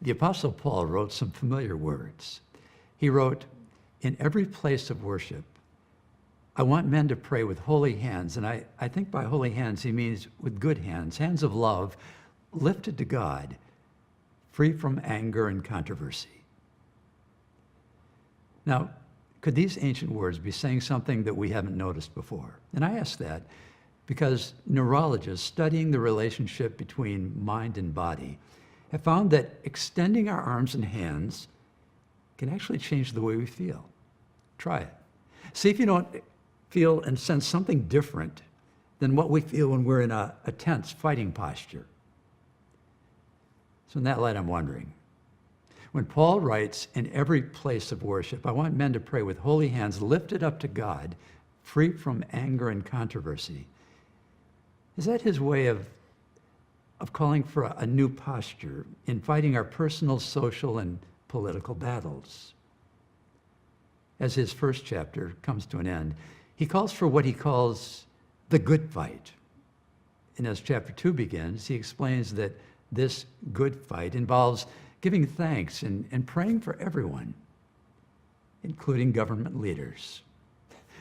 The Apostle Paul wrote some familiar words. He wrote, "In every place of worship, I want men to pray with holy hands." And I think by holy hands, he means with good hands, hands of love, lifted to God, free from anger and controversy. Now, could these ancient words be saying something that we haven't noticed before? And I ask that because neurologists studying the relationship between mind and body have found that extending our arms and hands can actually change the way we feel. Try it. See if you don't feel and sense something different than what we feel when we're in a tense fighting posture. So in that light, I'm wondering, when Paul writes, "In every place of worship, I want men to pray with holy hands lifted up to God, free from anger and controversy," is that his way of calling for a new posture in fighting our personal, social, and political battles? As his first chapter comes to an end, he calls for what he calls the good fight. And as chapter 2 begins, he explains that this good fight involves giving thanks and praying for everyone, including government leaders.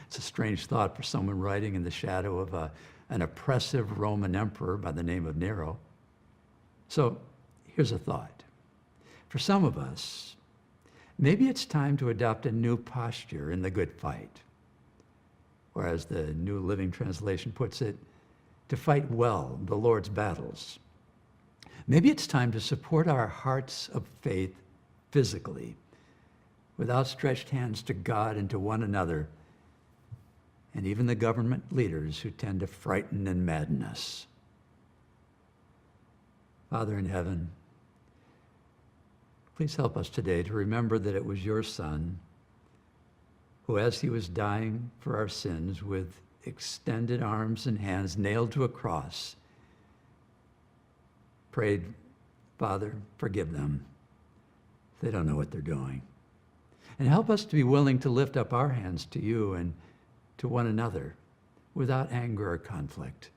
It's a strange thought for someone writing in the shadow of an oppressive Roman emperor by the name of Nero. So here's a thought. For some of us, maybe it's time to adopt a new posture in the good fight. Or as the New Living Translation puts it, to fight well the Lord's battles. Maybe it's time to support our hearts of faith physically, with outstretched hands to God and to one another, and even the government leaders who tend to frighten and madden us. Father in heaven, please help us today to remember that it was your Son who, as he was dying for our sins with extended arms and hands nailed to a cross, prayed, "Father, forgive them. They don't know what they're doing." And help us to be willing to lift up our hands to you and to one another without anger or conflict,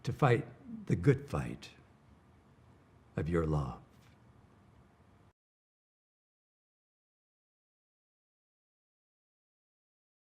to fight the good fight of your love.